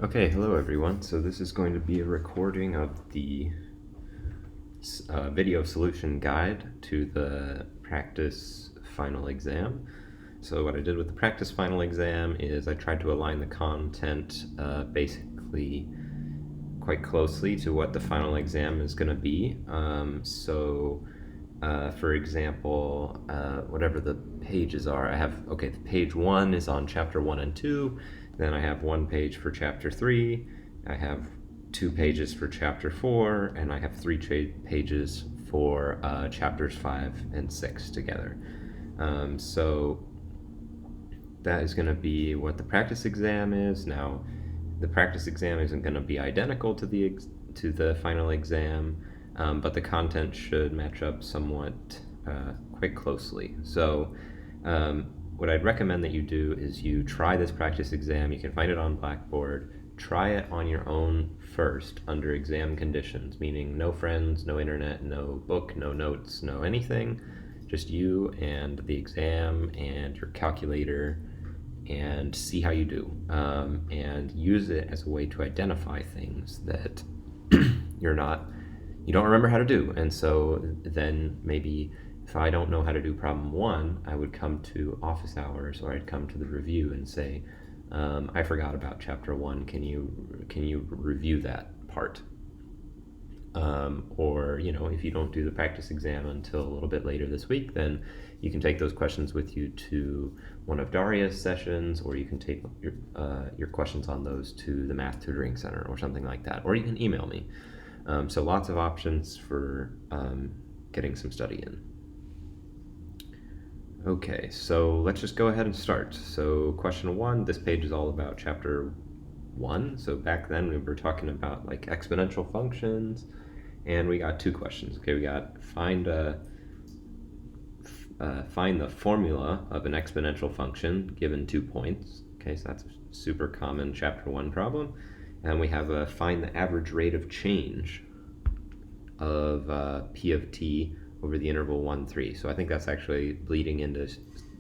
Okay, hello everyone. So this is going to be a recording of the video solution guide to the practice final exam. So what I did with the practice final exam is I tried to align the content basically quite closely to what the final exam is going to be. For example, whatever the pages are, I have, okay, page 1 is on chapter 1 and 2, then I have 1 page for chapter 3, I have 2 pages for chapter 4, and I have 3 pages for chapters 5 and 6 together. So that is going to be what the practice exam is. Now, the practice exam isn't going to be identical to the final exam, but the content should match up somewhat quite closely. So what I'd recommend that you do is you try this practice exam. You can find it on Blackboard. Try it on your own first under exam conditions, meaning no friends, no internet, no book, no notes, no anything. Just you and the exam and your calculator, and see how you do, and use it as a way to identify things that you don't remember how to do. And so then maybe if I don't know how to do problem 1, I would come to office hours, or I'd come to the review and say, I forgot about chapter 1, can you review that part? Or if you don't do the practice exam until a little bit later this week, then you can take those questions with you to one of Daria's sessions, or you can take your questions on those to the Math Tutoring Center or something like that, or you can email me. So lots of options for getting some study in. Okay, so let's just go ahead and start. So question 1, this page is all about chapter 1. So back then we were talking about like exponential functions, and we got 2 questions. Okay, we got find the formula of an exponential function given 2 points. Okay, so that's a super common chapter 1 problem. And we have find the average rate of change of p of t over the interval 1, 3. So I think that's actually bleeding into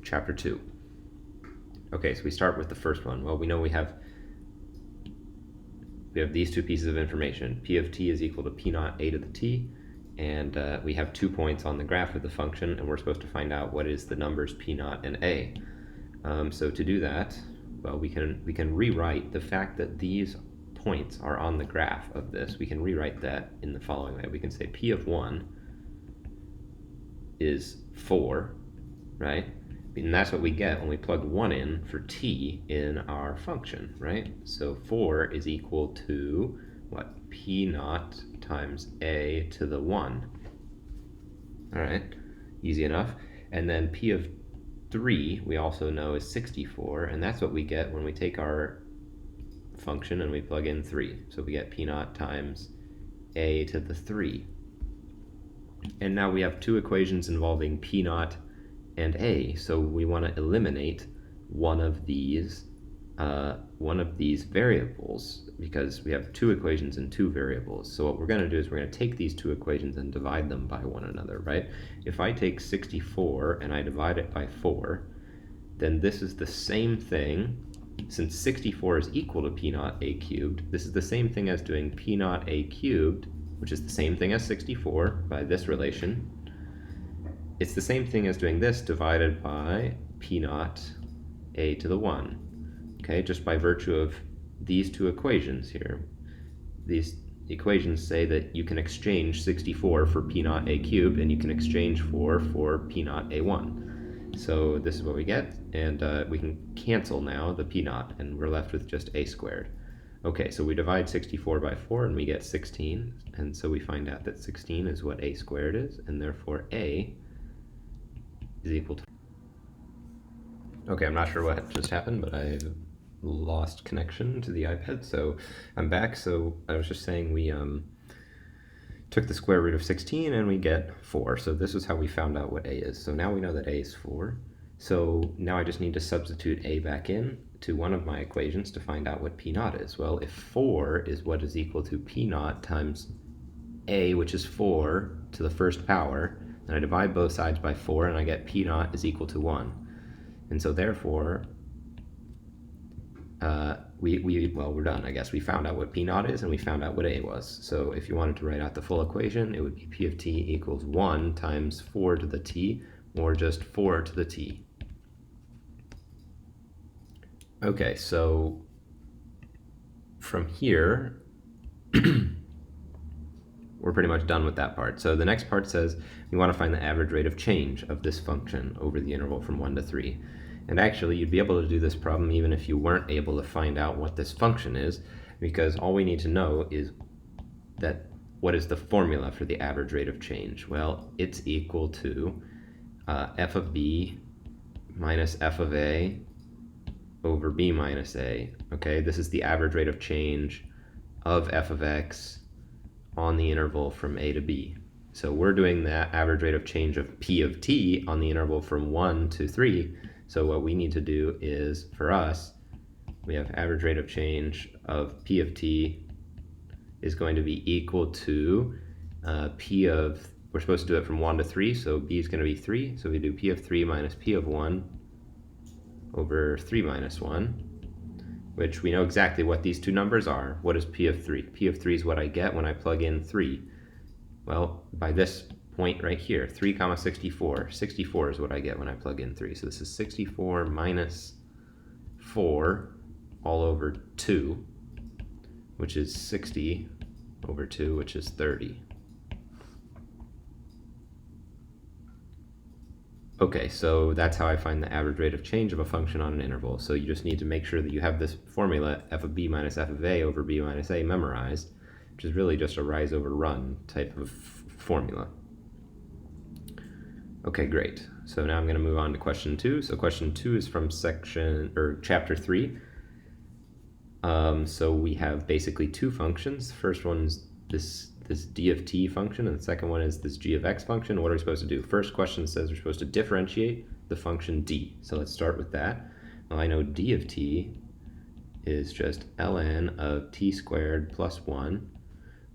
chapter 2. Okay, so we start with the first one. Well, we know we have these 2 pieces of information. P of t is equal to p naught a to the t, and we have 2 points on the graph of the function, and we're supposed to find out what is the numbers p naught and a. So to do that, well, we can rewrite the fact that these points are on the graph of this. We can rewrite that in the following way. We can say p of 1 is 4, right? And that's what we get when we plug 1 in for t in our function, right? So 4 is equal to, what, p naught times a to the 1. All right, easy enough. And then p of 3, we also know, is 64, and that's what we get when we take our function and we plug in 3. So we get p naught times a to the 3. And now we have 2 equations involving p naught and a, so we want to eliminate one of these variables, because we have 2 equations and 2 variables. So what we're going to do is we're going to take these 2 equations and divide them by one another, right? If I take 64 and I divide it by 4, then this is the same thing. Since 64 is equal to p naught a cubed, this is the same thing as doing p naught a cubed, which is the same thing as 64 by this relation. It's the same thing as doing this divided by p naught a to the 1. Okay, just by virtue of these 2 equations here. These equations say that you can exchange 64 for p naught a cubed, and you can exchange 4 for p naught a1. So this is what we get, and we can cancel now the p naught, and we're left with just a squared. Okay, so we divide 64 by 4 and we get 16, and so we find out that 16 is what a squared is, and therefore a is equal to... Okay, I'm not sure what just happened, but I lost connection to the iPad, so I'm back. So I was just saying we took the square root of 16 and we get 4. So this is how we found out what a is. So now we know that a is 4. So now I just need to substitute a back in to one of my equations to find out what p naught is. Well, if 4 is what is equal to p naught times a, which is 4 to the first power, then I divide both sides by 4 and I get p naught is equal to 1. And so therefore well, we're done, I guess. We found out what P naught is, and we found out what A was. So if you wanted to write out the full equation, it would be P of T equals 1 times 4 to the T, or just 4 to the T. Okay, so from here, we're pretty much done with that part. So the next part says we want to find the average rate of change of this function over the interval from 1 to 3. And actually, you'd be able to do this problem even if you weren't able to find out what this function is, because all we need to know is that what is the formula for the average rate of change? Well, it's equal to f of b minus f of a over b minus a. Okay, this is the average rate of change of f of x on the interval from a to b. So we're doing that average rate of change of p of t on the interval from 1 to 3. So what we need to do is, for us, we have average rate of change of p of t is going to be equal to p of, we're supposed to do it from 1 to 3, so b is going to be 3. So we do p of 3 minus p of 1 over 3 minus 1, which we know exactly what these two numbers are. What is p of 3? P of 3 is what I get when I plug in 3. Well, by this point right here, 3 comma 64. 64 is what I get when I plug in 3. So this is 64 minus 4 all over 2, which is 60 over 2, which is 30. Okay, so that's how I find the average rate of change of a function on an interval. So you just need to make sure that you have this formula, f of b minus f of a over b minus a, memorized, which is really just a rise over run type of formula. Okay, great. So now I'm going to move on to question 2. So question 2 is from chapter 3. So we have basically two functions. The first one's this d of t function, and the second one is this g of x function. What are we supposed to do? First question says we're supposed to differentiate the function d. So let's start with that. Well, I know d of t is just ln of t squared plus 1,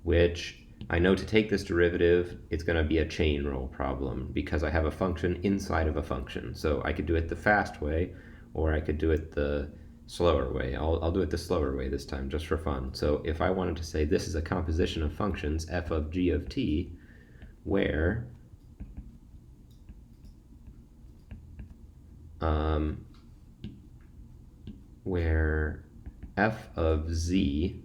which I know to take this derivative, it's going to be a chain rule problem because I have a function inside of a function. So I could do it the fast way, or I could do it the slower way. I'll do it the slower way this time, just for fun. So if I wanted to say this is a composition of functions, f of g of t, where f of z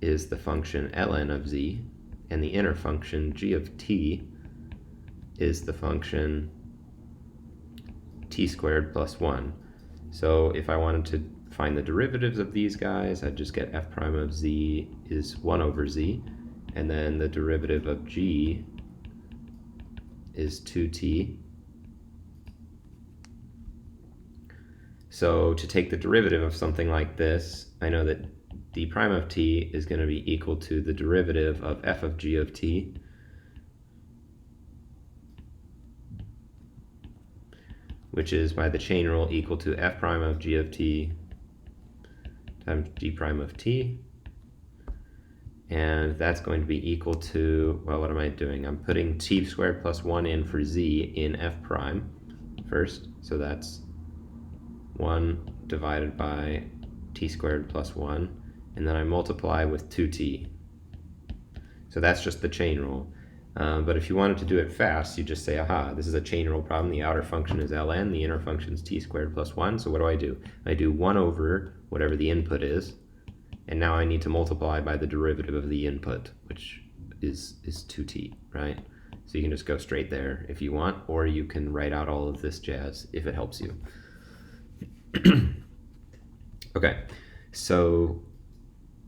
is the function ln of z, and the inner function g of t is the function t squared plus 1. So if I wanted to find the derivatives of these guys, I'd just get f prime of z is 1 over z, and then the derivative of g is 2t. So to take the derivative of something like this, I know that d prime of t is going to be equal to the derivative of f of g of t, which is by the chain rule equal to f prime of g of t times g prime of t. And that's going to be equal to, well, what am I doing? I'm putting t squared plus 1 in for z in f prime first. So that's 1 divided by t squared plus 1. And then I multiply with 2t. So that's just the chain rule. But if you wanted to do it fast, you just say, aha, this is a chain rule problem. The outer function is ln, the inner function is t squared plus 1. So what do? I do 1 over whatever the input is, and now I need to multiply by the derivative of the input, which is 2t, right? So you can just go straight there if you want, or you can write out all of this jazz if it helps you. Okay, so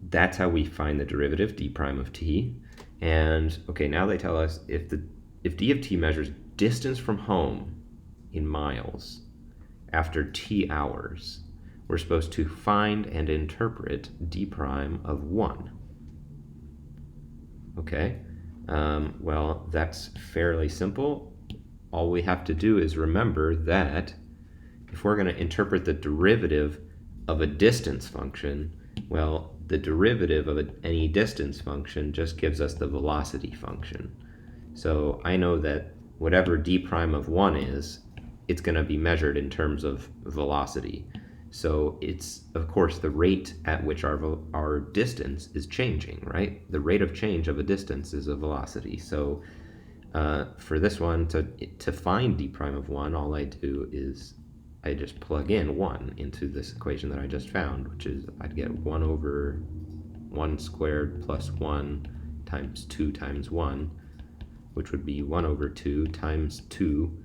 that's how we find the derivative, d prime of t. And okay, now they tell us if d of t measures distance from home in miles after t hours, we're supposed to find and interpret d prime of 1. Okay, well, that's fairly simple. All we have to do is remember that if we're going to interpret the derivative of a distance function, well, the derivative of any distance function just gives us the velocity function. So I know that whatever d prime of 1 is, it's going to be measured in terms of velocity. So it's, of course, the rate at which our distance is changing, right? The rate of change of a distance is a velocity. So for this one, to find d prime of 1, all I do is I just plug in 1 into this equation that I just found, which is I'd get 1 over 1 squared plus 1 times 2 times 1, which would be 1 over 2 times 2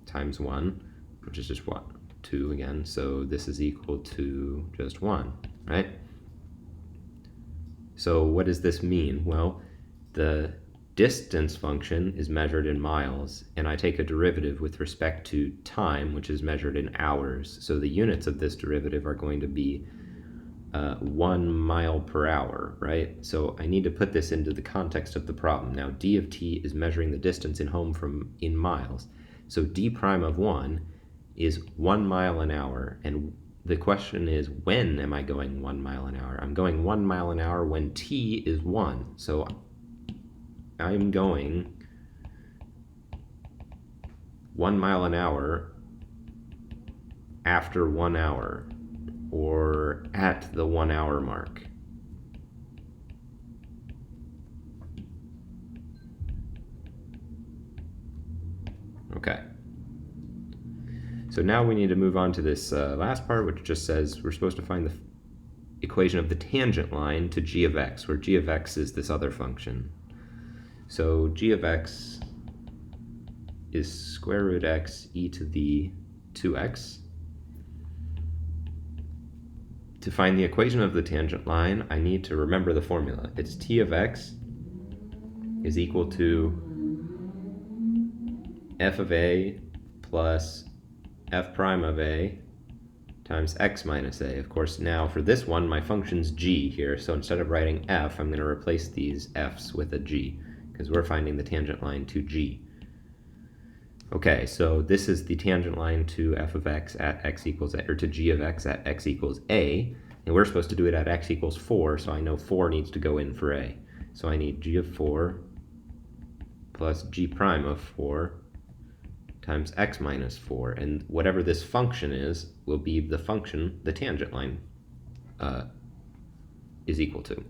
times 1, which is just what? 2 again. So this is equal to just 1, right? So what does this mean? Well, the distance function is measured in miles, and I take a derivative with respect to time, which is measured in hours. So the units of this derivative are going to be 1 mile per hour, right? So I need to put this into the context of the problem. Now, d of t is measuring the distance in miles. So d prime of 1 is 1 mile an hour, and the question is, when am I going 1 mile an hour? I'm going 1 mile an hour when t is 1. So I'm going 1 mile an hour after 1 hour, or at the 1 hour mark. Okay. So now we need to move on to this last part, which just says we're supposed to find the equation of the tangent line to g of x, where g of x is this other function. So g of x is square root x e to the 2x. To find the equation of the tangent line, I need to remember the formula. It's t of x is equal to f of a plus f prime of a times x minus a. Of course, now for this one, my function's g here, so instead of writing f, I'm going to replace these f's with a g, because we're finding the tangent line to g. Okay, so this is the tangent line to f of x at x equals a, or to g of x at x equals a, and we're supposed to do it at x equals 4, so I know 4 needs to go in for a. So I need g of 4 plus g prime of 4 times x minus 4, and whatever this function is will be the function the tangent line is equal to.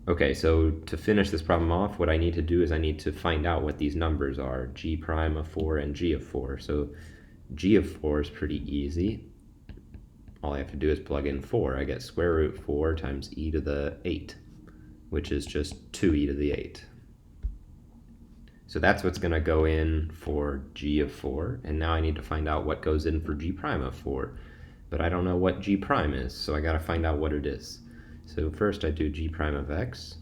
Okay, so to finish this problem off, what I need to do is I need to find out what these numbers are, g prime of 4 and g of 4. So g of 4 is pretty easy. All I have to do is plug in 4. I get square root 4 times e to the 8, which is just 2e to the 8. So that's what's going to go in for g of 4, and now I need to find out what goes in for g prime of 4. But I don't know what g prime is, so I got to find out what it is. So first I do g prime of x,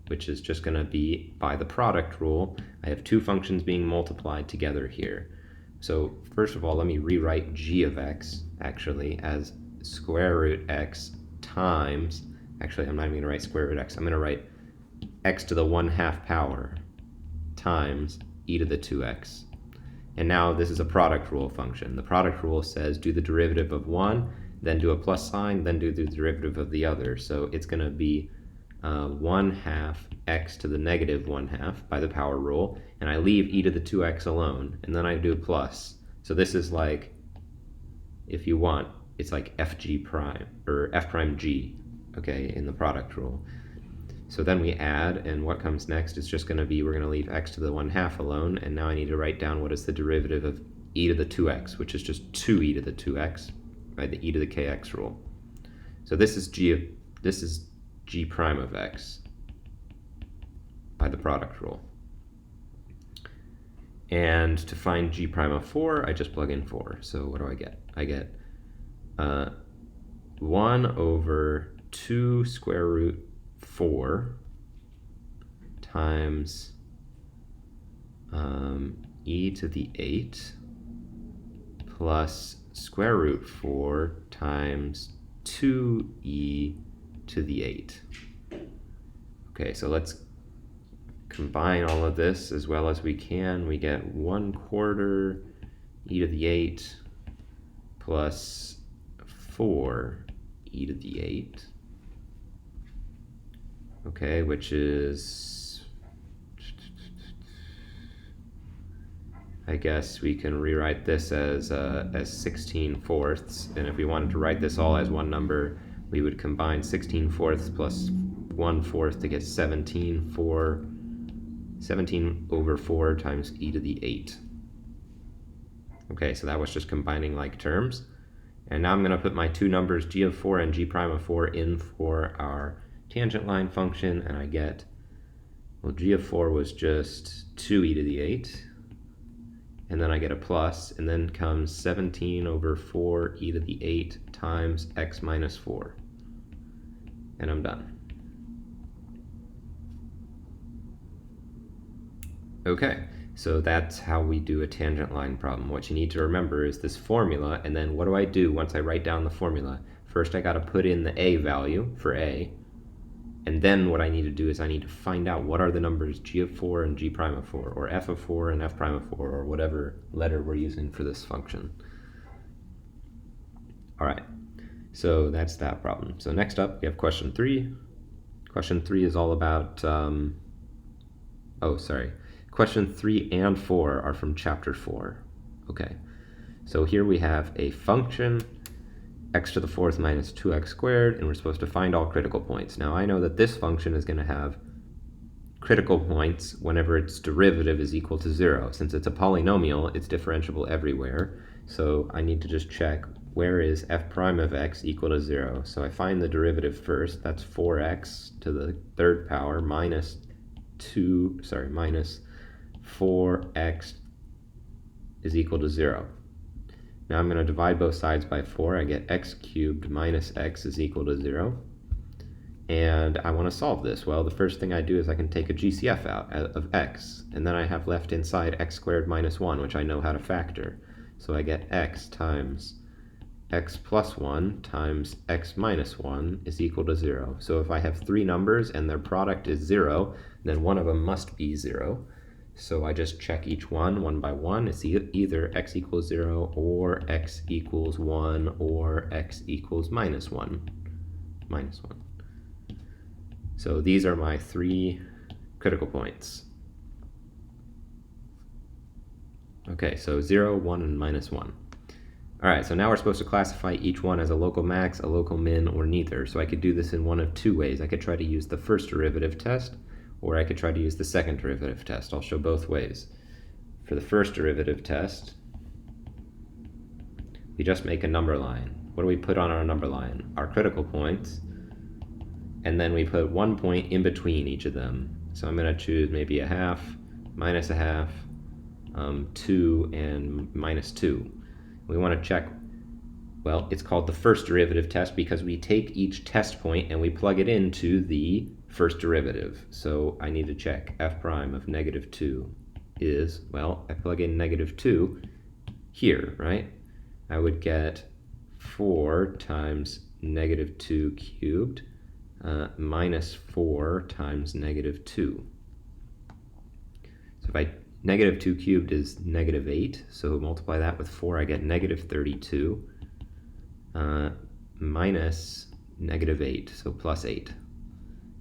which is just going to be, by the product rule, I have two functions being multiplied together here. So first of all, let me rewrite g of x, actually, as square root x times, actually I'm not even going to write square root x, I'm going to write x to the 1/2 power times e to the 2x. And now this is a product rule function. The product rule says do the derivative of one, then do a plus sign, then do the derivative of the other. So it's going to be 1/2 x to the negative 1/2 by the power rule, and I leave e to the 2x alone, and then I do plus. So this is like, if you want, it's like fg prime, or f prime g, okay, in the product rule. So then we add, and what comes next is just going to be, we're going to leave x to the 1/2 alone, and now I need to write down what is the derivative of e to the 2x, which is just 2e to the 2x, by the e to the kx rule. So this is g prime of x by the product rule. And to find g prime of 4, I just plug in 4. So what do I get? I get 1 over 2 square root 4 times e to the 8 plus square root 4 times 2e to the 8. Okay, so let's combine all of this as well as we can. We get 1/4 e to the 8 plus 4 e to the 8. Okay, which is I guess we can rewrite this as 16/4, and if we wanted to write this all as one number, we would combine 16/4 plus 1/4 to get 17 over 4 times e to the 8. Okay, so that was just combining like terms. And now I'm going to put my two numbers g of 4 and g prime of 4 in for our tangent line function, and I get, well, g of 4 was just 2e to the 8. And then I get a plus, and then comes 17 over 4 e to the 8 times x minus 4. And I'm done. Okay, so that's how we do a tangent line problem. What you need to remember is this formula, and then what do I do once I write down the formula? First I got to put in the a value for a, and then what I need to do is I need to find out what are the numbers g of 4 and g prime of 4, or f of 4 and f prime of 4, or whatever letter we're using for this function. All right, so that's that problem. So next up we have question 3. Question 3 is all about, question 3 and 4 are from chapter 4. Okay, so here we have a function x to the 4th minus 2x squared, and we're supposed to find all critical points. Now I know that this function is going to have critical points whenever its derivative is equal to 0. Since it's a polynomial, it's differentiable everywhere. So I need to just check, where is f prime of x equal to 0? So I find the derivative first. That's 4x to the 3rd power minus 4x is equal to 0. Now I'm going to divide both sides by 4. I get x cubed minus x is equal to 0. And I want to solve this. Well, the first thing I do is I can take a GCF out of x, and then I have left inside x squared minus 1, which I know how to factor. So I get x times x plus 1 times x minus 1 is equal to 0. So if I have three numbers and their product is 0, then one of them must be 0. So I just check each one by one. It's either x equals 0 or x equals 1 or x equals minus 1. So these are my three critical points. Okay, so 0, 1, and minus 1. All right, so now we're supposed to classify each one as a local max, a local min, or neither. So I could do this in one of two ways. I could try to use the first derivative test, or I could try to use the second derivative test. I'll show both ways. For the first derivative test, we just make a number line. What do we put on our number line? Our critical points, and then we put 1 point in between each of them. So I'm going to choose maybe a half, minus a half, 2, and minus 2. We want to check, well, it's called the first derivative test because we take each test point and we plug it into the first derivative. So I need to check f prime of negative 2 is, well, I plug in negative 2 here, right? I would get 4 times negative 2 cubed minus 4 times negative 2. So if negative 2 cubed is negative 8, so multiply that with 4, I get negative 32 minus negative 8, so plus 8.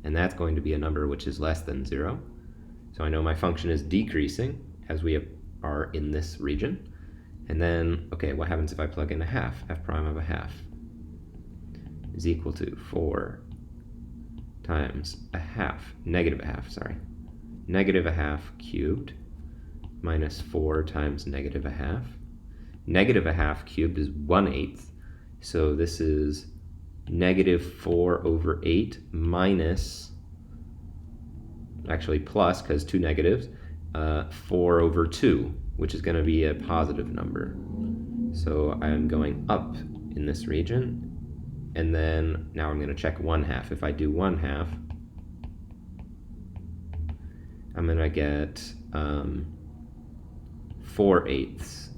And that's going to be a number which is less than 0. So I know my function is decreasing as we are in this region. And then, okay, what happens if I plug in a half? F prime of a half is equal to 4 times a half, negative a half cubed minus 4 times negative a half. Negative a half cubed is 1/8, so this is negative 4 over 8 minus, actually plus, because two negatives, 4 over 2, which is going to be a positive number. So I'm going up in this region, and then now I'm going to check 1/2. If I do 1/2, I'm going to get 4/8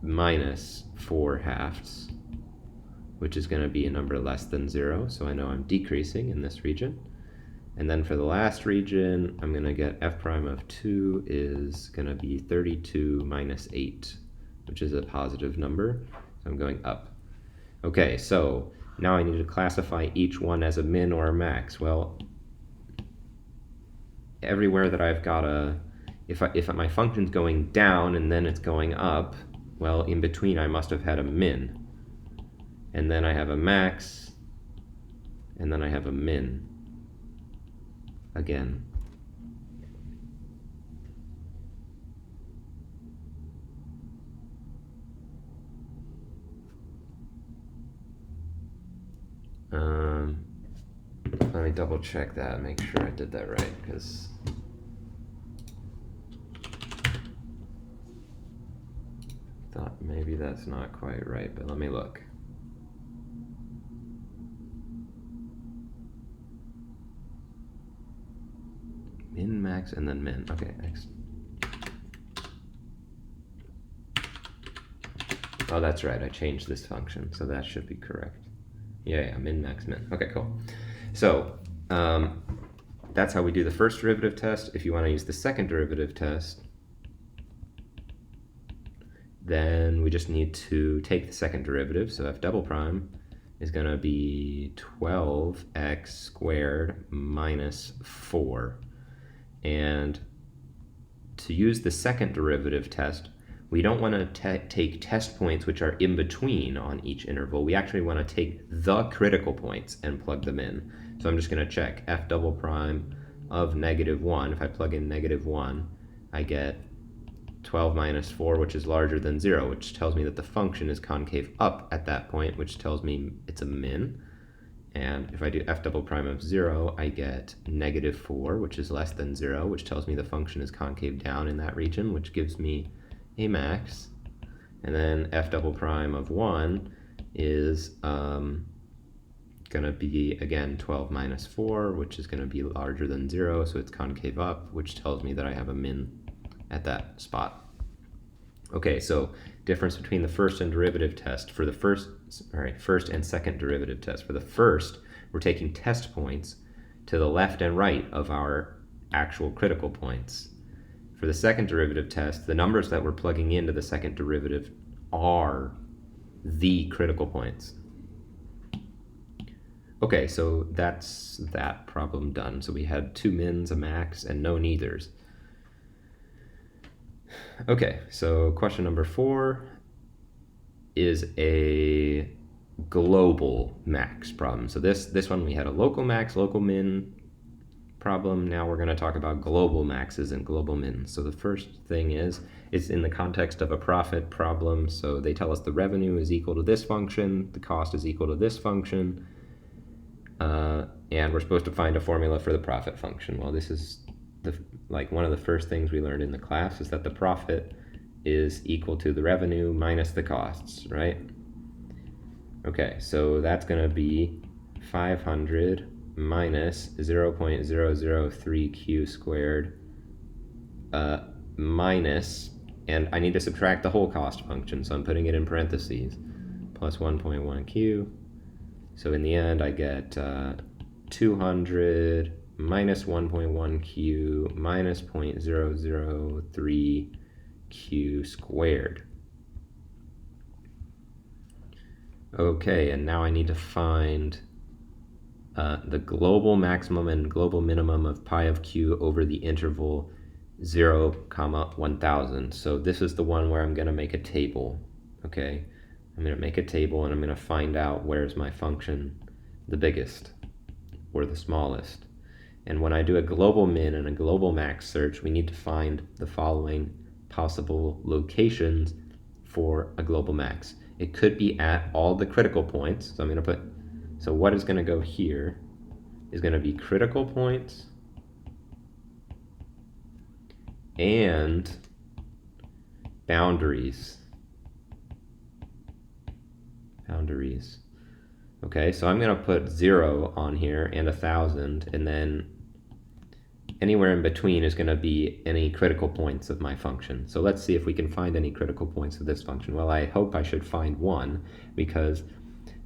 minus 4/2, which is going to be a number less than 0, so I know I'm decreasing in this region. And then for the last region, I'm going to get f prime of 2 is going to be 32 minus 8, which is a positive number, so I'm going up. Okay, so now I need to classify each one as a min or a max. Well, everywhere that I've got a If my function's going down and then it's going up, well, in between I must have had a min. And then I have a max, and then I have a min again. Let me double check that, make sure I did that right, because I thought maybe that's not quite right, but let me look. Min, max, and then min. Okay, X. Oh, that's right, I changed this function, so that should be correct. Yeah, min, max, min. Okay, cool. So that's how we do the first derivative test. If you want to use the second derivative test, then we just need to take the second derivative. So f double prime is going to be 12x squared minus 4. And to use the second derivative test, we don't want to take test points which are in between on each interval. We actually want to take the critical points and plug them in. So I'm just going to check f double prime of -1. If I plug in -1, I get 12 minus 4, which is larger than 0, which tells me that the function is concave up at that point, which tells me it's a min. And if I do f double prime of 0, I get -4, which is less than 0, which tells me the function is concave down in that region, which gives me a max. And then f double prime of 1 is going to be, again, 12 minus 4, which is going to be larger than 0, so it's concave up, which tells me that I have a min at that spot. Okay, so difference between the first and derivative test. For the first and second derivative test. For the first, we're taking test points to the left and right of our actual critical points. For the second derivative test, the numbers that we're plugging into the second derivative are the critical points. Okay, so that's that problem done. So we had 2 mins, a max, and no neithers. Okay, so question number 4 is a global max problem. So this one we had a local max, local min problem. Now we're going to talk about global maxes and global mins. So the first thing is, it's in the context of a profit problem. So they tell us the revenue is equal to this function, the cost is equal to this function, and we're supposed to find a formula for the profit function. Well, this is one of the first things we learned in the class is that the profit is equal to the revenue minus the costs, right? Okay, so that's going to be 500 minus 0.003q squared minus, and I need to subtract the whole cost function, so I'm putting it in parentheses, plus 1.1q. So in the end, I get 200 minus 1.1q minus 0.003q squared. Okay, and now I need to find the global maximum and global minimum of pi of q over the interval 0, 1000. So this is the one where I'm going to make a table. Okay, I'm going to make a table and I'm going to find out where's my function the biggest or the smallest. And when I do a global min and a global max search, we need to find the following possible locations for a global max. It could be at all the critical points. So I'm going to put, so what is going to go here is going to be critical points and boundaries. Okay, so I'm going to put 0 on here and 1000, and then anywhere in between is going to be any critical points of my function. So let's see if we can find any critical points of this function. Well, I hope I should find one, because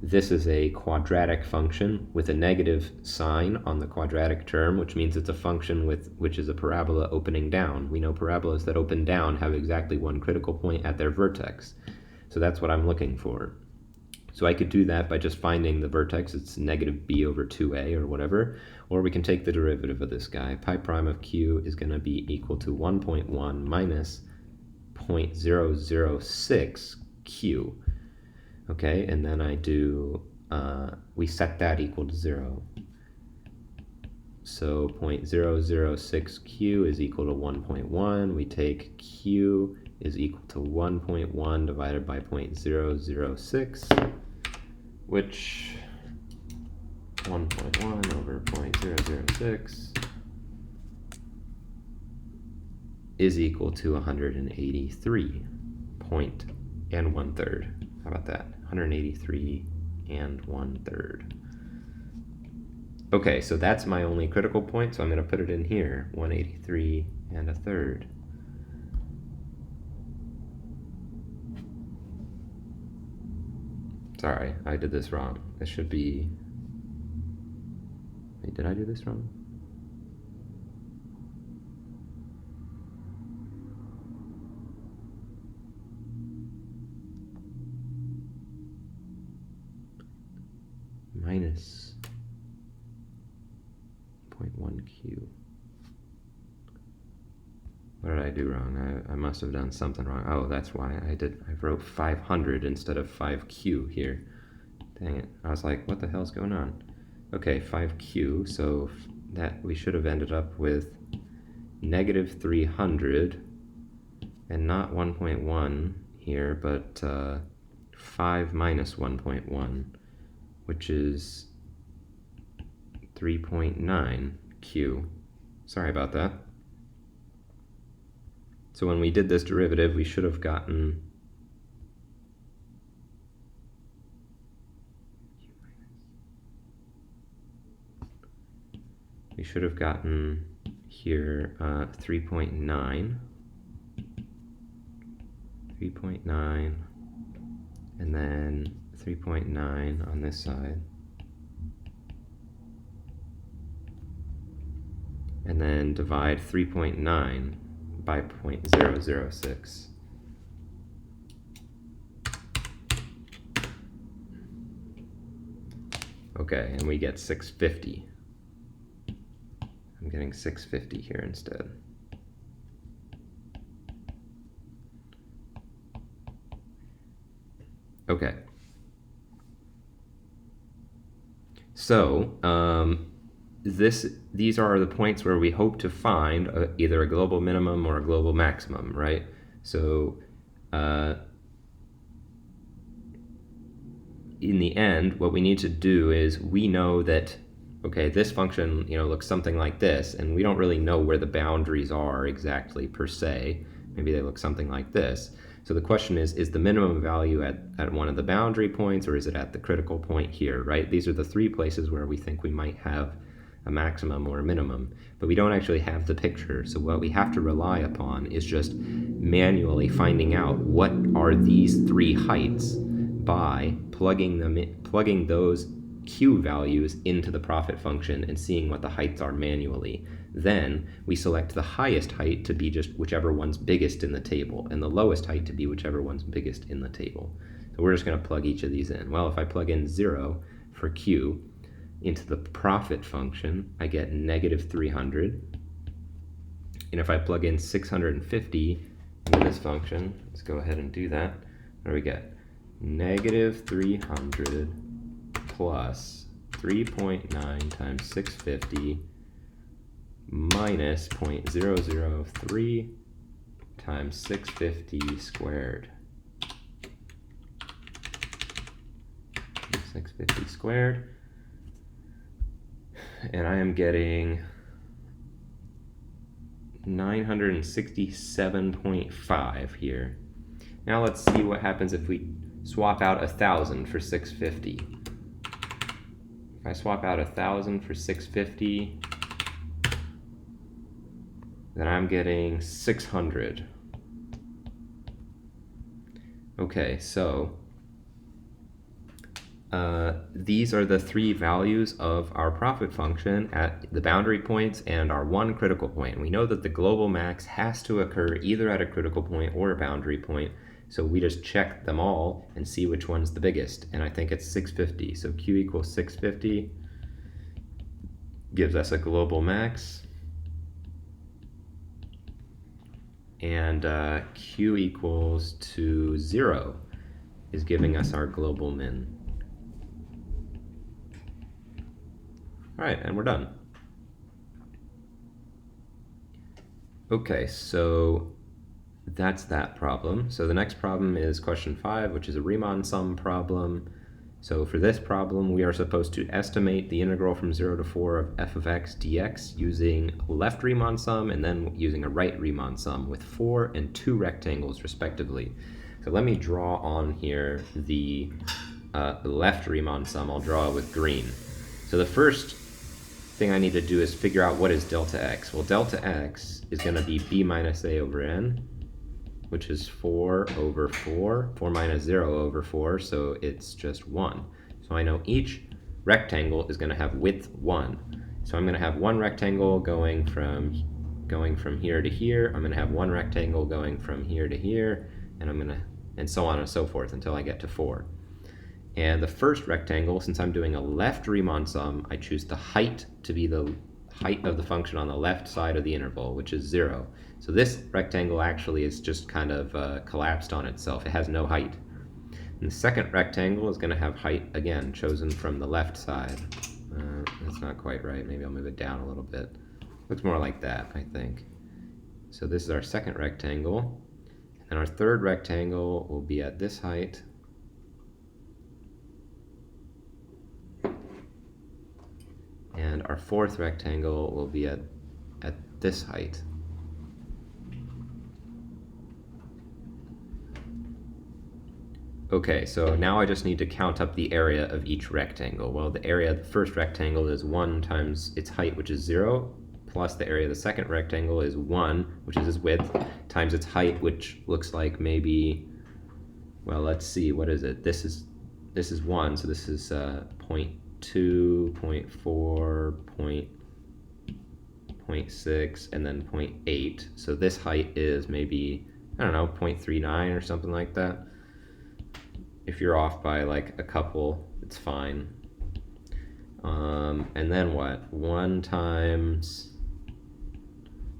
this is a quadratic function with a negative sign on the quadratic term, which means it's a function which is a parabola opening down. We know parabolas that open down have exactly one critical point at their vertex. So that's what I'm looking for. So I could do that by just finding the vertex, it's negative b over 2a or whatever, or we can take the derivative of this guy. Pi prime of q is going to be equal to 1.1 minus 0.006 q. Okay, and then I do, we set that equal to 0. So 0.006 q is equal to 1.1. We take q is equal to 1.1 divided by 0.006, which 1.1 over 0.006 is equal to 183 and 1/3. How about that? 183 and 1/3. Okay, so that's my only critical point, so I'm going to put it in here, 183 and 1/3. Sorry, I did this wrong. This should be... Wait, did I do this wrong? Minus 0.1q. What did I do wrong? I must have done something wrong. Oh, that's why I wrote 500 instead of 5q here. Dang it. I was like, what the hell's going on? Okay, 5q, so that we should have ended up with negative 300 and not 1.1 here, but 5 minus 1.1, which is 3.9 q. Sorry about that. So when we did this derivative, we should have gotten here 3.9, and then 3.9 on this side, and then divide 3.9 by 0.006. Okay, and we get 650. I'm getting 650 here instead. Okay. So, these are the points where we hope to find either a global minimum or a global maximum, right? So in the end, what we need to do is we know that, okay, this function, looks something like this, and we don't really know where the boundaries are exactly per se. Maybe they look something like this. So the question is the minimum value at one of the boundary points, or is it at the critical point here, right? These are the three places where we think we might have a maximum or a minimum, but we don't actually have the picture. So what we have to rely upon is just manually finding out what are these three heights by plugging those q values into the profit function and seeing what the heights are manually. Then we select the highest height to be just whichever one's biggest in the table, and the lowest height to be whichever one's biggest in the table. So we're just going to plug each of these in. Well, if I plug in 0 for q into the profit function, I get negative 300. And if I plug in 650 into this function, let's go ahead and do that. What do we get? Negative 300 plus 3.9 times 650 minus 0.003 times 650 squared. 650 squared. And I am getting 967.5 here. Now let's see what happens if we swap out 1,000 for 650. If I swap out 1,000 for 650, then I'm getting 600. Okay, so these are the three values of our profit function at the boundary points and our one critical point. We know that the global max has to occur either at a critical point or a boundary point So we just check them all and see which one's the biggest. And I think it's 650. So Q equals 650 gives us a global max. And Q equals to 0 is giving us our global min. All right, and we're done. Okay, so that's that problem. So the next problem is question 5, which is a Riemann sum problem. So for this problem, we are supposed to estimate the integral from 0 to 4 of f of x dx using a left Riemann sum and then using a right Riemann sum with 4 and 2 rectangles respectively. So let me draw on here the left Riemann sum. I'll draw it with green. So the first thing I need to do is figure out what is delta x. Well, delta x is going to be b minus a over n, which is 4 over 4, 4 minus 0 over 4, so it's just 1. So I know each rectangle is going to have width 1. So I'm going to have one rectangle going from here to here. I'm going to have one rectangle going from here to here, and so on and so forth until I get to 4. And the first rectangle, since I'm doing a left Riemann sum, I choose the height to be the height of the function on the left side of the interval, which is 0. So this rectangle actually is just kind of collapsed on itself. It has no height. And the second rectangle is going to have height, again, chosen from the left side. That's not quite right. Maybe I'll move it down a little bit. Looks more like that, I think. So this is our second rectangle. And our third rectangle will be at this height. And our fourth rectangle will be at this height. Okay, so now I just need to count up the area of each rectangle. Well, the area of the first rectangle is 1 times its height, which is 0, plus the area of the second rectangle is 1, which is its width, times its height, which looks like maybe, well, let's see, what is it? This is 1, so this is 0.2, 0.4, 0.6, and then 0.8. So this height is maybe, I don't know, 0.39 or something like that. If you're off by like a couple, it's fine. And then what? 1 times,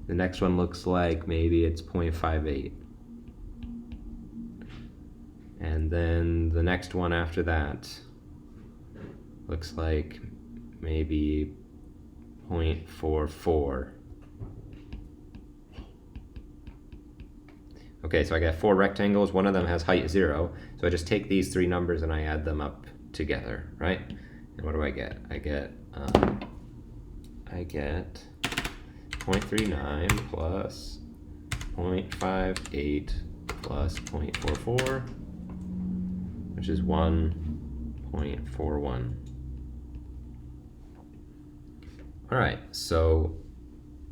the next one looks like maybe it's 0.58. And then the next one after that looks like maybe 0.44. Okay, so I got 4 rectangles. One of them has height 0. So I just take these 3 numbers and I add them up together, right? And what do I get? I get 0.39 plus 0.58 plus 0.44, which is 1.41. All right, so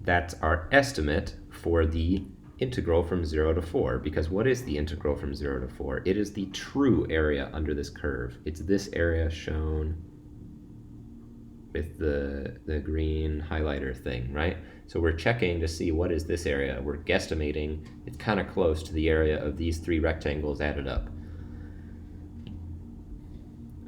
that's our estimate for the integral from 0 to 4, because what is the integral from 0 to 4? It is the true area under this curve. It's this area shown with the green highlighter thing, right? So we're checking to see what is this area. We're guesstimating it's kind of close to the area of these 3 rectangles added up.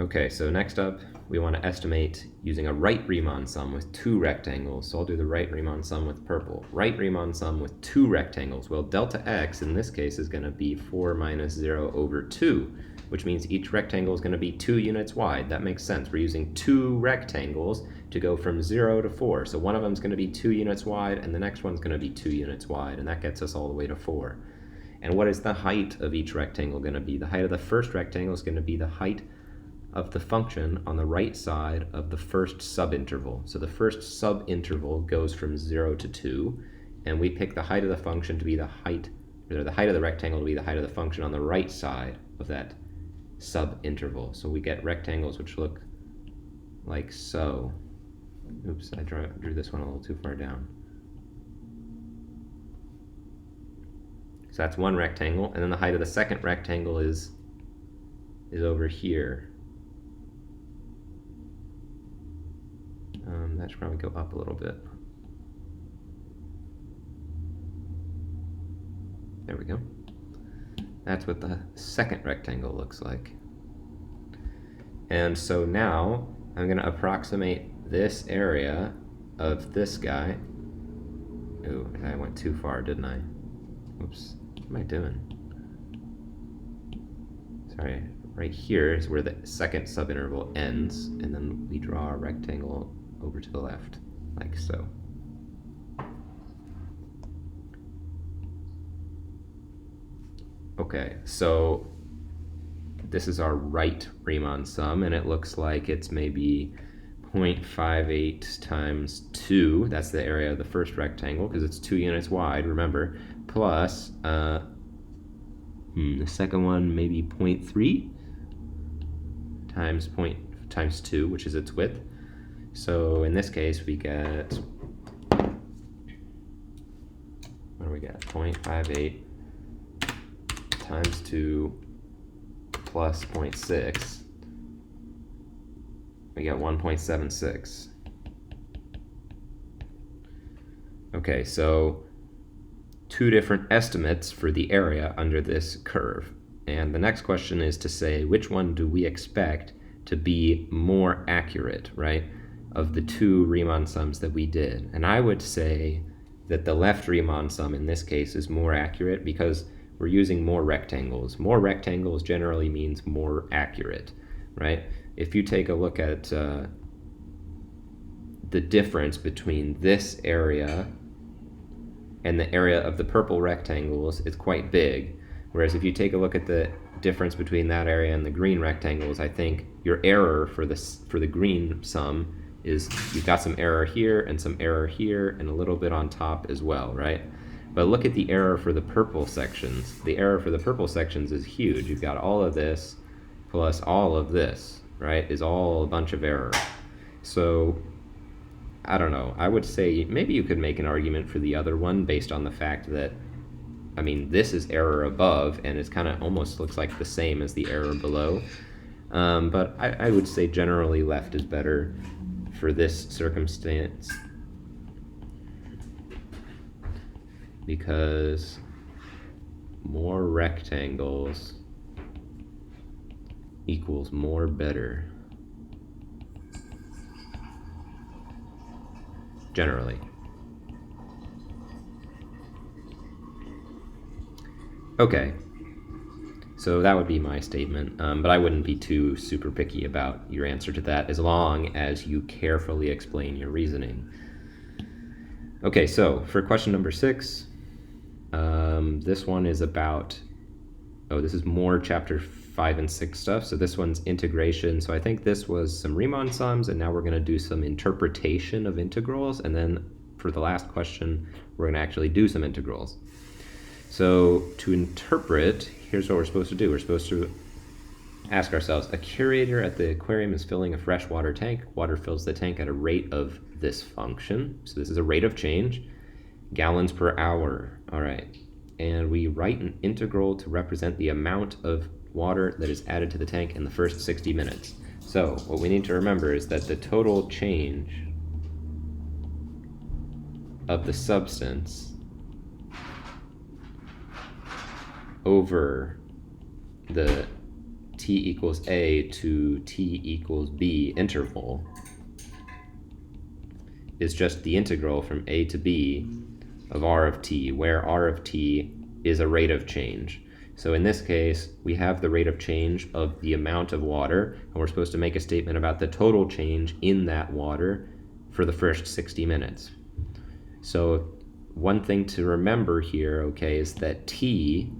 Okay, so next up, we want to estimate using a right Riemann sum with 2 rectangles. So I'll do the right Riemann sum with purple. Right Riemann sum with 2 rectangles. Well, delta x in this case is going to be 4 minus 0 over 2, which means each rectangle is going to be 2 units wide. That makes sense. We're using 2 rectangles to go from 0 to 4. So one of them is going to be 2 units wide, and the next one's going to be 2 units wide, and that gets us all the way to 4. And what is the height of each rectangle going to be? The height of the first rectangle is going to be the height of the function on the right side of the first subinterval. So the first subinterval goes from 0 to 2, and we pick the height of the function to be the height, or the height of the rectangle to be the height of the function on the right side of that subinterval. So we get rectangles which look like so. Oops, I drew this one a little too far down. So that's one rectangle, and then the height of the second rectangle is over here. That should probably go up a little bit. There we go. That's what the second rectangle looks like. And so now I'm going to approximate this area of this guy. Ooh, I went too far, didn't I? Oops, what am I doing? Sorry, right here is where the second subinterval ends, and then we draw a rectangle over to the left, like so. Okay, so this is our right Riemann sum, and it looks like it's maybe 0.58 times 2, that's the area of the first rectangle, because it's 2 units wide, remember, plus, the second one maybe 0.3 times 2, which is its width. So in this case, we get, what do we get? 0.58 times 2 plus 0.6, we get 1.76. Okay, so two different estimates for the area under this curve. And the next question is to say, which one do we expect to be more accurate, right, of the two Riemann sums that we did? And I would say that the left Riemann sum in this case is more accurate because we're using more rectangles. More rectangles generally means more accurate, right? If you take a look at the difference between this area and the area of the purple rectangles, it's quite big. Whereas if you take a look at the difference between that area and the green rectangles, I think your error for the green sum is you've got some error here and some error here and a little bit on top as well, right? But look at the error for the purple sections. The error for the purple sections is huge. You've got all of this plus all of this, right, is all a bunch of error. So I don't know. I would say maybe you could make an argument for the other one based on the fact that, I mean, this is error above and it's kind of almost looks like the same as the error below. But I would say generally left is better for this circumstance, because more rectangles equals more better, generally. Okay, so that would be my statement, but I wouldn't be too super picky about your answer to that as long as you carefully explain your reasoning. Okay, so for question number 6, this one is about, this is more chapter 5 and 6 stuff, so this one's integration. So I think this was some Riemann sums, and now we're going to do some interpretation of integrals, and then for the last question, we're going to actually do some integrals. So to interpret, here's what we're supposed to do. We're supposed to ask ourselves, a curator at the aquarium is filling a freshwater tank. Water fills the tank at a rate of this function. So this is a rate of change, gallons per hour. All right. And we write an integral to represent the amount of water that is added to the tank in the first 60 minutes. So what we need to remember is that the total change of the substance over the t equals a to t equals b interval is just the integral from a to b of r of t, where r of t is a rate of change. So in this case, we have the rate of change of the amount of water, and we're supposed to make a statement about the total change in that water for the first 60 minutes. So one thing to remember here, okay, is that t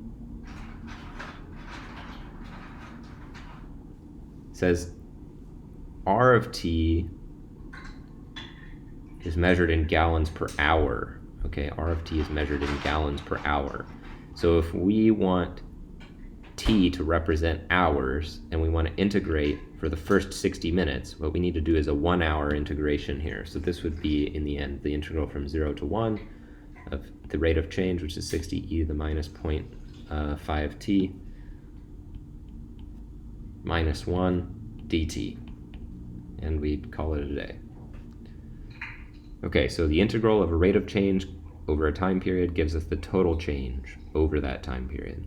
says r of t is measured in gallons per hour. Okay, r of t is measured in gallons per hour. So if we want t to represent hours and we want to integrate for the first 60 minutes, what we need to do is a 1 hour integration here. So this would be, in the end, the integral from 0 to 1 of the rate of change, which is 60 e to the minus 0.5t minus 1 dt. And we'd call it a day. Okay, so the integral of a rate of change over a time period gives us the total change over that time period.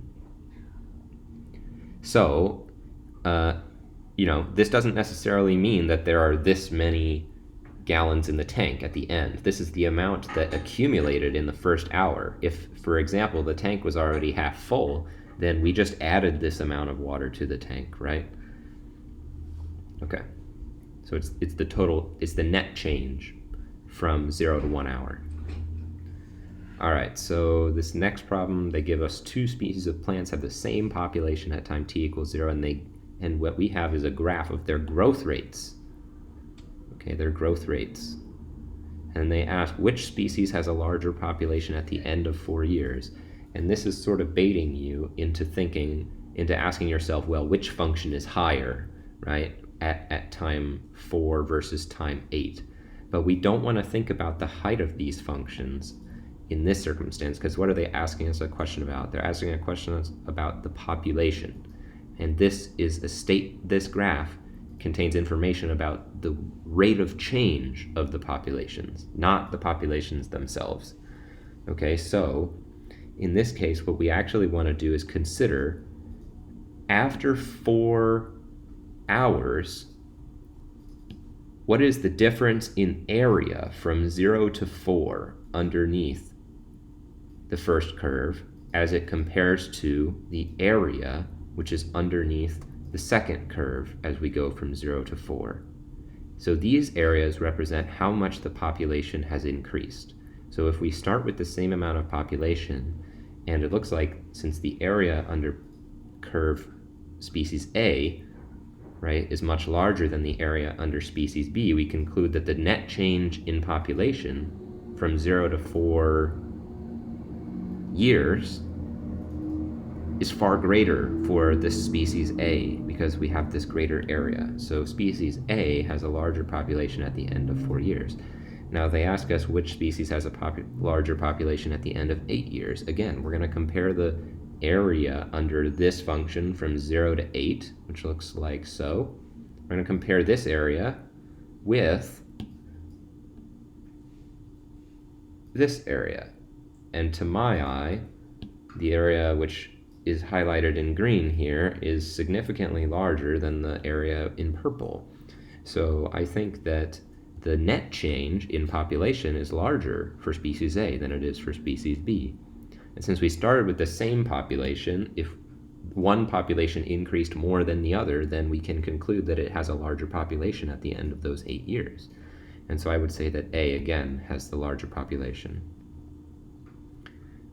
So, this doesn't necessarily mean that there are this many gallons in the tank at the end. This is the amount that accumulated in the first hour. If, for example, the tank was already half full, then we just added this amount of water to the tank, right? Okay. So it's the total, it's the net change from 0 to 1 hour. All right, so this next problem, they give us two species of plants have the same population at time t equals 0, and what we have is a graph of their growth rates. Okay, their growth rates. And they ask which species has a larger population at the end of 4 years. And this is sort of baiting you into asking yourself, well, which function is higher, right, at time 4 versus time 8. But we don't want to think about the height of these functions in this circumstance, because what are they asking us a question about? They're asking a question about the population. And this graph contains information about the rate of change of the populations, not the populations themselves. Okay, so in this case, what we actually want to do is consider after 4 hours, what is the difference in area from 0 to 4 underneath the first curve as it compares to the area which is underneath the second curve as we go from 0 to 4. So these areas represent how much the population has increased. So if we start with the same amount of population, and it looks like since the area under curve species A, right, is much larger than the area under species B, we conclude that the net change in population from 0 to 4 years is far greater for this species A because we have this greater area. So species A has a larger population at the end of 4 years. Now they ask us which species has a larger population at the end of 8 years. Again, we're going to compare the area under this function from 0 to 8, which looks like so. We're going to compare this area with this area. And to my eye, the area which is highlighted in green here is significantly larger than the area in purple. So I think that the net change in population is larger for species A than it is for species B. And since we started with the same population, if one population increased more than the other, then we can conclude that it has a larger population at the end of those 8 years. And so I would say that A, again, has the larger population.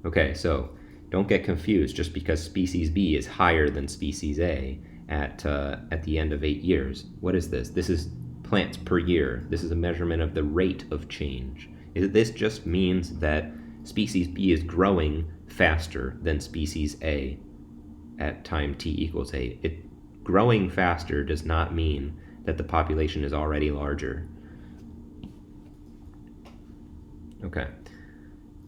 Okay, so don't get confused just because species B is higher than species A at the end of 8 years. What is this? This is plants per year. This is a measurement of the rate of change. This just means that species B is growing faster than species A at time t equals 8. Growing faster does not mean that the population is already larger. Okay,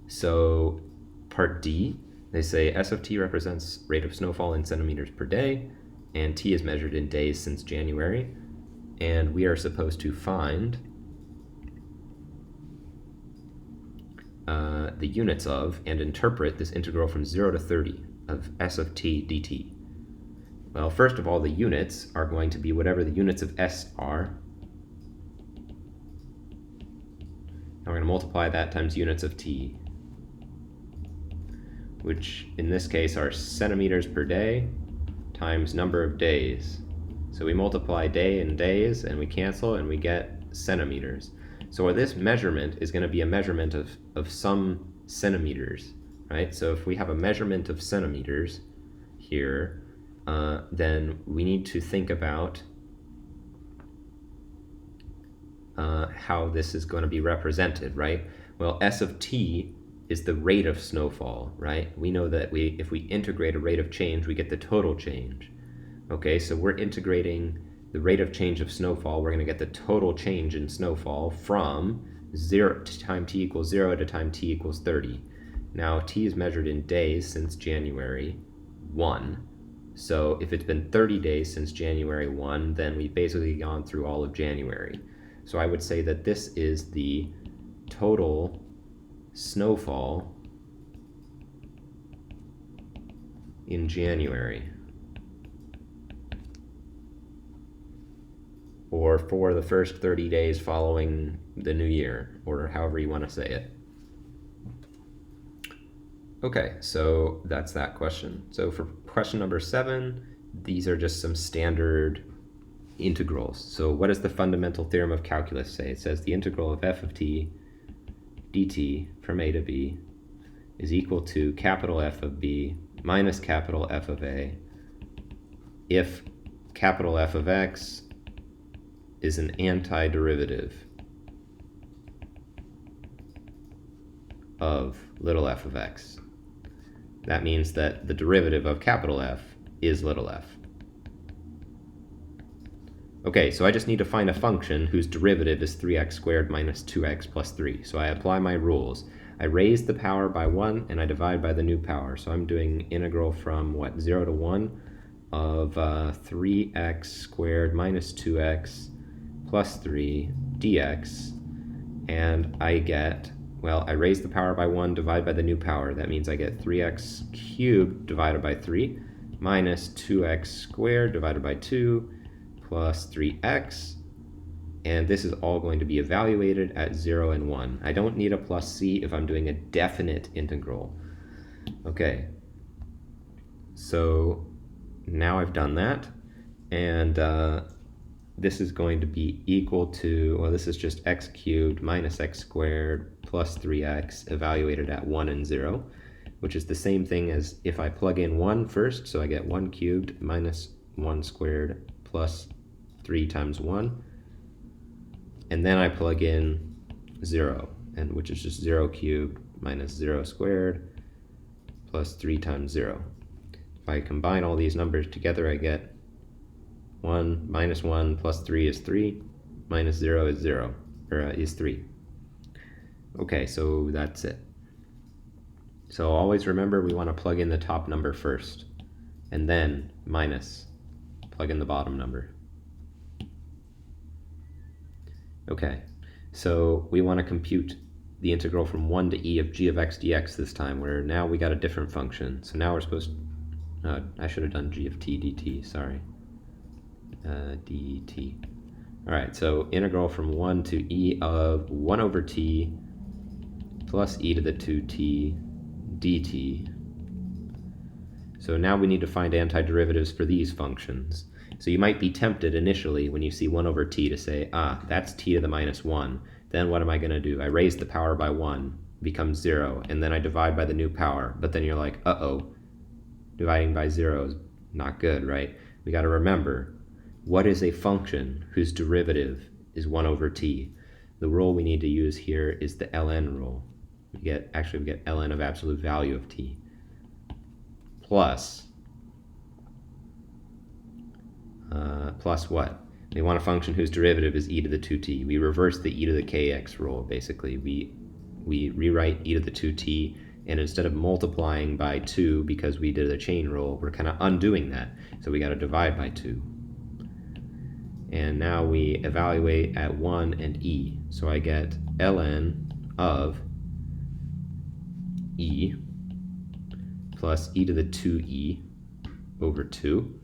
so part D, they say S of t represents rate of snowfall in centimeters per day, and t is measured in days since January, and we are supposed to find the units of and interpret this integral from 0 to 30 of S of t dt. Well, first of all, the units are going to be whatever the units of S are. And we're going to multiply that times units of t, which in this case are centimeters per day times number of days. So we multiply day and days and we cancel and we get centimeters. So this measurement is going to be a measurement of some centimeters, right? So if we have a measurement of centimeters here, then we need to think about how this is going to be represented, right? Well, S of t is the rate of snowfall, right? We know that if we integrate a rate of change, we get the total change. Okay, so we're integrating the rate of change of snowfall. We're going to get the total change in snowfall from 0 to time t equals 0 to time t equals 30. Now, t is measured in days since January 1. So if it's been 30 days since January 1, then we've basically gone through all of January. So I would say that this is the total snowfall in January. or for the first 30 days following the new year, or however you want to say it. Okay, so that's that question. So for question number 7, these are just some standard integrals. So what does the fundamental theorem of calculus say? It says the integral of f of t dt from a to b is equal to capital F of b minus capital F of a if capital F of x is an antiderivative of little f of x. That means that the derivative of capital F is little f. Okay, so I just need to find a function whose derivative is 3x squared minus 2x plus 3. So I apply my rules. I raise the power by 1 and I divide by the new power. So I'm doing integral from, 0 to 1 of 3x squared minus 2x plus 3 dx. And I get, I raise the power by 1, divide by the new power. That means I get 3x cubed divided by 3 minus 2x squared divided by 2 plus 3x, and this is all going to be evaluated at 0 and 1. I don't need a plus c if I'm doing a definite integral. Okay, so now I've done that, and this is going to be equal to, this is just x cubed minus x squared plus 3x evaluated at 1 and 0, which is the same thing as if I plug in 1 first, so I get 1 cubed minus 1 squared plus 3 times 1, and then I plug in 0, and which is just 0 cubed minus 0 squared plus 3 times 0. If I combine all these numbers together, I get 1 minus 1 plus 3 is 3, minus 0 is 0, or is 3. Okay, so that's it. So always remember we want to plug in the top number first, and then minus, plug in the bottom number. Okay, so we want to compute the integral from 1 to e of g of x dx this time, where now we got a different function. So now we're supposed to, I should have done g of t dt, sorry. dt. All right, so integral from 1 to e of 1 over t plus e to the 2t dt. So now we need to find antiderivatives for these functions. So you might be tempted initially when you see 1 over t to say, that's t to the minus 1. Then what am I going to do? I raise the power by 1, becomes 0, and then I divide by the new power. But then you're like, dividing by 0 is not good, right? We got to remember, what is a function whose derivative is 1 over t? The rule we need to use here is the ln rule. We get ln of absolute value of t plus what? We want a function whose derivative is e to the 2t. We reverse the e to the kx rule, basically. We rewrite e to the 2t, and instead of multiplying by 2 because we did a chain rule, we're kind of undoing that. So we got to divide by 2. And now we evaluate at 1 and e. So I get ln of e plus e to the 2e over 2,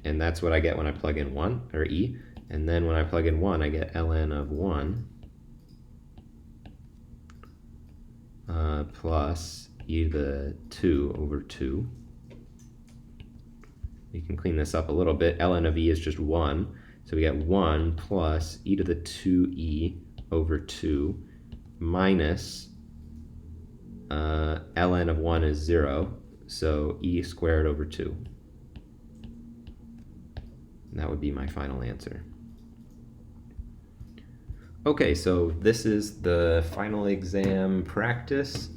and that's what I get when I plug in 1, or e. And then when I plug in 1, I get ln of 1 plus e to the 2 over 2. We can clean this up a little bit. Ln of e is just 1, so we get 1 plus e to the 2e over 2 minus ln of 1 is 0, so e squared over 2. And that would be my final answer. Okay, so this is the final exam practice.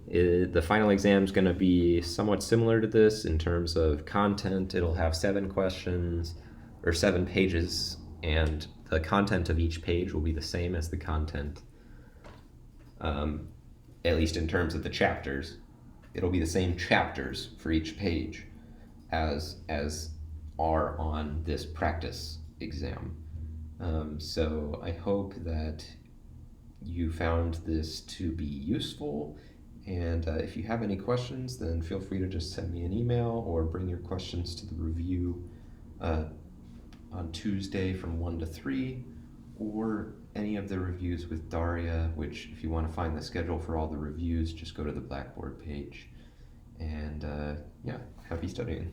The final exam is going to be somewhat similar to this in terms of content. It'll have 7 questions, or 7 pages, and the content of each page will be the same as the content, at least in terms of the chapters. It'll be the same chapters for each page as are on this practice exam. So I hope that you found this to be useful, and if you have any questions, then feel free to just send me an email or bring your questions to the review uh, on Tuesday from 1 to 3, or any of the reviews with Daria, which, if you want to find the schedule for all the reviews, just go to the Blackboard page. And yeah, happy studying.